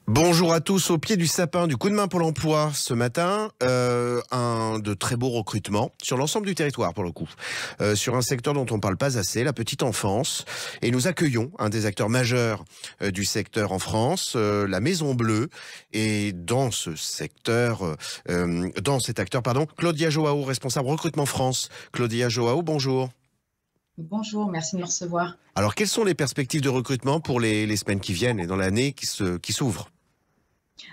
Bonjour à tous, au pied du sapin du coup de main pour l'emploi. Ce matin, un de très beaux recrutements sur l'ensemble du territoire pour le coup. Sur un secteur dont on parle pas assez, la petite enfance. Et nous accueillons un des acteurs majeurs du secteur en France, la Maison Bleue. Et dans ce secteur, dans cet acteur, pardon, Claudia Joao, responsable recrutement France. Claudia Joao, bonjour. Bonjour, merci de me recevoir. Alors, quelles sont les perspectives de recrutement pour les semaines qui viennent et dans l'année qui s'ouvre?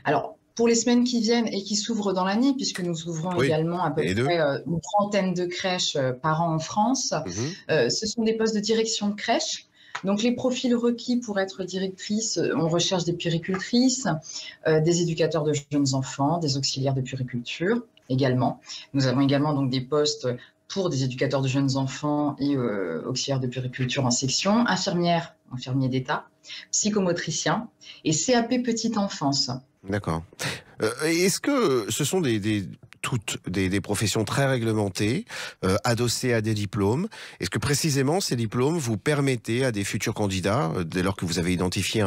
Alors, pour les semaines qui viennent et qui s'ouvrent dans l'année, puisque nous ouvrons Oui, également à peu les deux. près une trentaine de crèches par an en France, Mhm. ce sont des postes de direction de crèche. Donc, les profils requis pour être directrice, on recherche des puéricultrices, des éducateurs de jeunes enfants, des auxiliaires de puériculture également. Nous avons également donc des postes pour des éducateurs de jeunes enfants et auxiliaires de puériculture en section, infirmières, infirmiers d'État, psychomotriciens et CAP petite enfance. D'accord. Est-ce que ce sont toutes des professions très réglementées, adossées à des diplômes? Est-ce que précisément ces diplômes vous permettaient à des futurs candidats, dès lors que vous avez identifié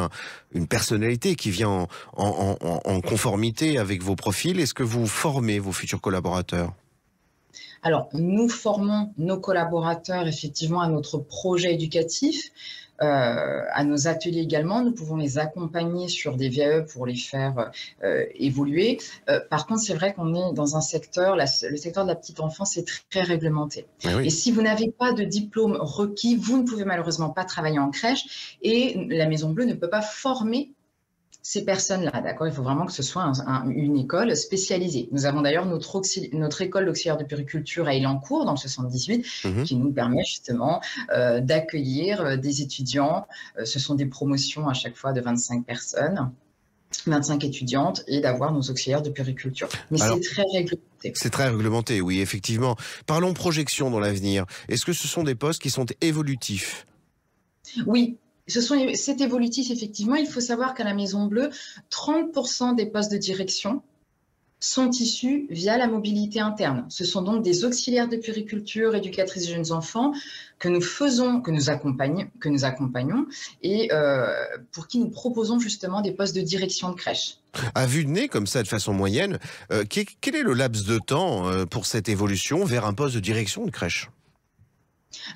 une personnalité qui vient en conformité avec vos profils, est-ce que vous formez vos futurs collaborateurs? Alors, nous formons nos collaborateurs effectivement à notre projet éducatif, à nos ateliers également. Nous pouvons les accompagner sur des VAE pour les faire évoluer. Par contre, c'est vrai qu'on est dans un secteur, le secteur de la petite enfance est très réglementé. Eh Et oui. si vous n'avez pas de diplôme requis, vous ne pouvez malheureusement pas travailler en crèche et la Maison Bleue ne peut pas former ces personnes-là, d'accord. Il faut vraiment que ce soit une école spécialisée. Nous avons d'ailleurs notre école d'auxiliaire de puériculture à Elancourt, dans le 78, Mhm. qui nous permet justement d'accueillir des étudiants. Ce sont des promotions à chaque fois de 25 personnes, 25 étudiantes, et d'avoir nos auxiliaires de puériculture. Mais c'est Alors, très réglementé. c'est très réglementé, oui, effectivement. Parlons projection dans l'avenir. Est-ce que ce sont des postes qui sont évolutifs? Oui, c'est évolutif, effectivement. Il faut savoir qu'à la Maison Bleue, 30% des postes de direction sont issus via la mobilité interne. Ce sont donc des auxiliaires de puériculture, éducatrices de jeunes enfants que nous faisons, que nous accompagnons et pour qui nous proposons justement des postes de direction de crèche. À vue de nez, comme ça, de façon moyenne, quel est le laps de temps pour cette évolution vers un poste de direction de crèche?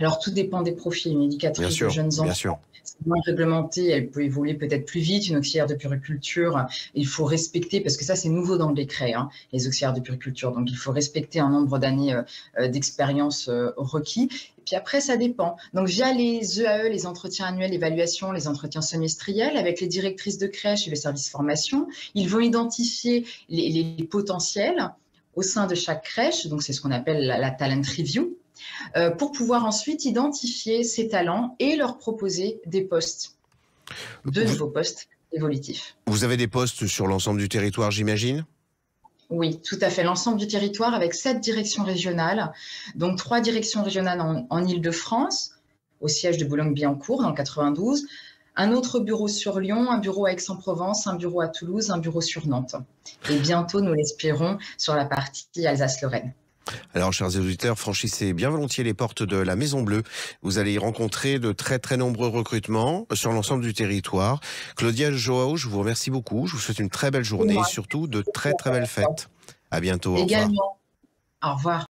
Alors, tout dépend des profils. Une Bien éducatrice de sûr, jeunes bien enfants, sûr. c'est moins réglementé, elle peut évoluer peut-être plus vite. Une auxiliaire de puériculture, il faut respecter, parce que ça, c'est nouveau dans le décret, hein, les auxiliaires de puériculture. Donc, il faut respecter un nombre d'années d'expérience requis. Et puis après, ça dépend. Donc, via les EAE, les entretiens annuels d'évaluation, les entretiens semestriels, avec les directrices de crèche et le service formation, ils vont identifier les potentiels au sein de chaque crèche. Donc, c'est ce qu'on appelle la talent review, pour pouvoir ensuite identifier ces talents et leur proposer des postes, de Vous, nouveaux postes évolutifs. vous avez des postes sur l'ensemble du territoire, j'imagine? Oui, tout à fait. L'ensemble du territoire avec 7 directions régionales, donc 3 directions régionales en Île-de-France, au siège de Boulogne-Billancourt dans le 92, un autre bureau sur Lyon, un bureau à Aix-en-Provence, un bureau à Toulouse, un bureau sur Nantes. Et bientôt, nous l'espérons, sur la partie Alsace-Lorraine. Alors, chers auditeurs, franchissez bien volontiers les portes de la Maison Bleue. Vous allez y rencontrer de très très nombreux recrutements sur l'ensemble du territoire. Claudia Joao, je vous remercie beaucoup. Je vous souhaite une très belle Et journée et moi surtout de très très belles fêtes. À bientôt, au revoir. également. Au revoir.